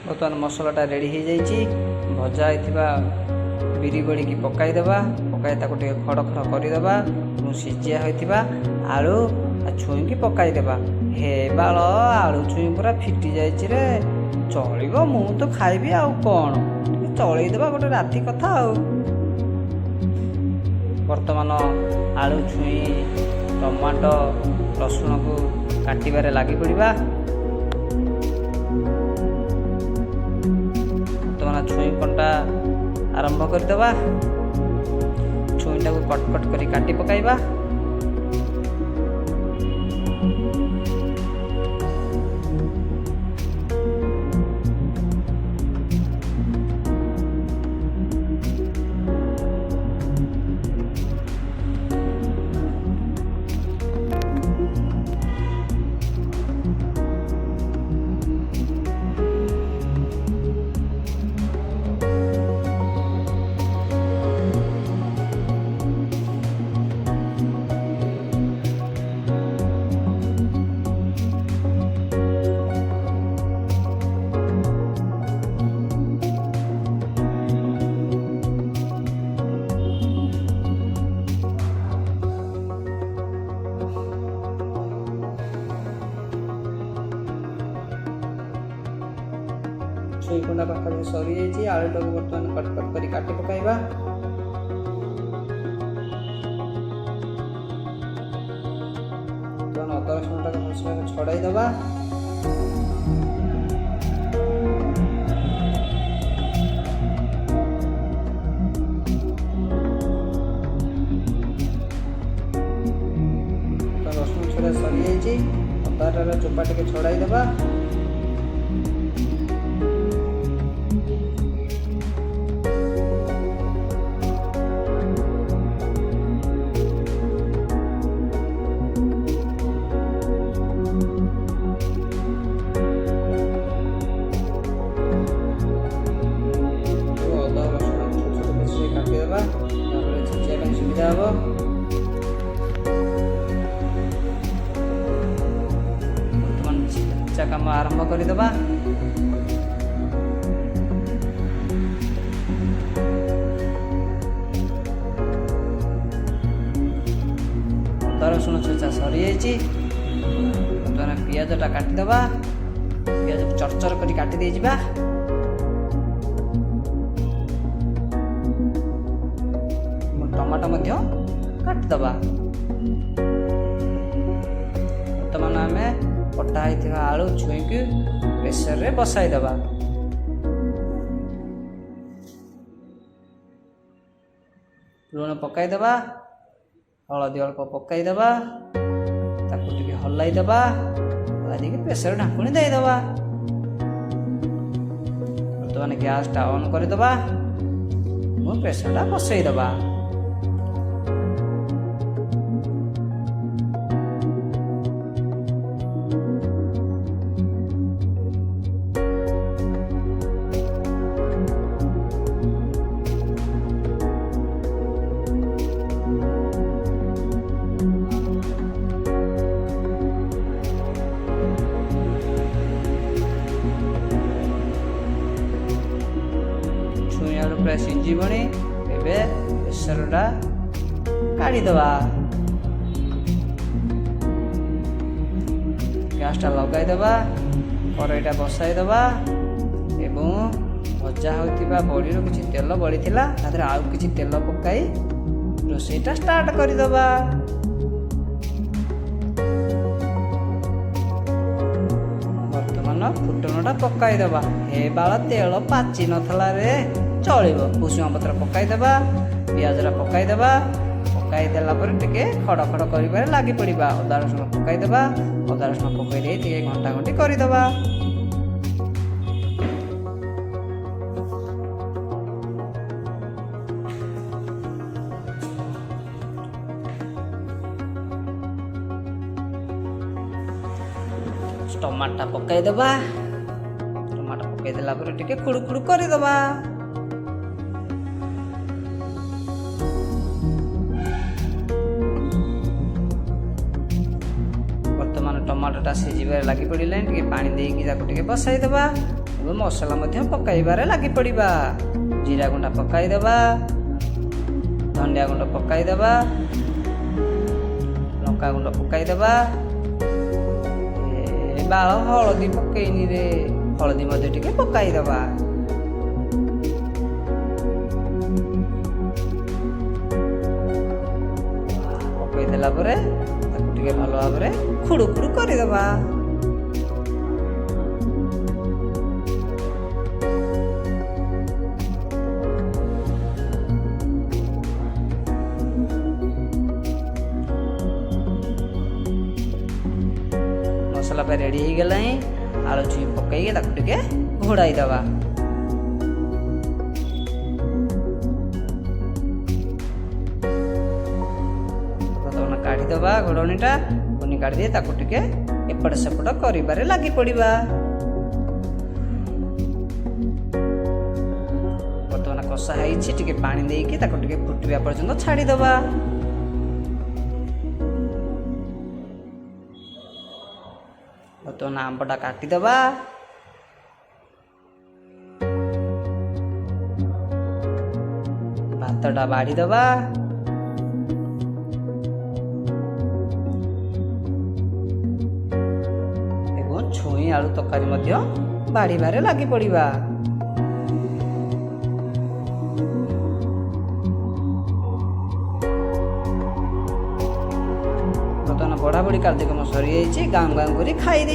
बर्तमान मसलाटा रेडी हो जाइए। भजा होता बिरी गोड़ी की पकईदेवा पकाई खड़ खड़ करदेवा सीझिया होता आलू छुई की पकईदेवा। हे बाल आलू छुई पूरा फिटी जाइए चलो मु तो खाइबी आउ कौन चलईदेवा गोटे राति कथा आउ। बर्तमान आलू छुई टमाटो रसुण को काटबारे लगी पड़ा। बर्तमान छुई कंटा आरंभ करदेवा। छुईटा को कटकट कर काटी पकाइबा। छुई कुंडा पाखा सरी जाइए। आलूटा को बर्तमान कटकट कर काटी पकाइबा। अदा रसुणटा मसला छड़ाई दबा। रसुण छड़ा सरी जाइए। अदाटार चोपा टे छड़ाई दबा। सुविधा हम बर्तमान छेचा काम आरंभ करदेवा। अदा रसुण छेचा सरी जाइए। बर्तमान पियाजटा काटिदेवा। पियाज चरचर कर काटी दे जा। टमाटो मध्य काटिदबा। बर्तमान आम कटा होता आलू छुई की प्रेसर रे बसाईदबा। लुण पकईदबा। हलदी अल्प पकईदबा। ताकू टिके हल्लाईदबा। हल्लाई प्रेसर ढाकुणी देदबा। बर्तमान गैस टा ऑन करदबा। प्रेसर टा बसईदबा। पूरा सीझीबनी प्रेसरटा काढ़ीदबा। गैसटा लगाईदबा। कड़ाईटा बसाईदबा एवं भजा होता बड़ी किसी तेल बड़ी था आउ किसी तेल पकाई रोसईटा स्टार्ट करदबा। बर्तमान फुटनटा पकाईदबा। हे बाला तेल पाची नथला रे चलो भुसुंगा पत्र पकईदेवा। पियाजरा पकईदेवा। पकईदेला टे खड़ खड़ कर लगी पड़ा। अदा रसुण पकईदेवा। अदा रसुण पकई घंटा घंटी करदेवा। टमाटा पकईदेवा। टमाटो पकईदेला टे खुड़ खुड़ करदेवा। टमाटोटा सीझे लगी पड़ा टे पानी देकी बसईदेवा। ସବୁ ମସଲା ମଧ୍ୟ ପକାଇବାରେ ଲାଗି ପଡ଼ିବା। ଜିରା ଗୁଣ୍ଡ ପକାଇଦେବା, ଧନିଆ ଗୁଣ୍ଡ ପକାଇଦେବା, ଲଙ୍କା ଗୁଣ୍ଡ ପକାଇଦେବା। ବାଳ ହଳଦୀ ପକେଇନି ରେ, ହଳଦୀ ମଧ୍ୟ ଟିକେ ପକାଇଦେବା। ପକାଇଦେଲା ପରେ ତାକୁ ଟିକେ ଭଲ ଭାବରେ ଖୁଡ଼ୁ ଖୁଡ଼ୁ କରିଦେବା। ମସଲା ପାଇଁ ରେଡ଼ି ହେଇଗଲାଣି। ଆଳୁ ଛୁଇଁ ପକାଇକି ତାକୁ ଟିକେ ଘୋଡ଼ାଇ ଦେବା। ପ୍ରଥମେ କାଢ଼ିଦେବା ଘୋଡ଼ଣୀଟା, ପୁଣି କାଢ଼ିଦେଇ ତାକୁ ଟିକେ ଏପଟ ସେପଟ କରିବାରେ ଲାଗି ପଡ଼ିବା। ବର୍ତ୍ତମାନ କଷା ହେଇଛି, ଟିକେ ପାଣି ଦେଇକି ତାକୁ ଟିକେ ଫୁଟିବା ପର୍ଯ୍ୟନ୍ତ ଛାଡ଼ିଦେବା। ବର୍ତ୍ତମାନ ଆମ୍ବଟା କାଟିଦେବା। ଭାତଟା ବାଢ଼ିଦେବା। ଏବଂ ଛୁଇଁ ଆଳୁ ତରକାରୀ ମଧ୍ୟ ବାଢ଼ିବାରେ ଲାଗି ପଡ଼ିବା। ବର୍ତ୍ତମାନ ବଢ଼ାବଢ଼ି କାର୍ଯ୍ୟକ୍ରମ ସରିଯାଇଛି। ଗାଁ ଗାଁ କରି ଖାଇ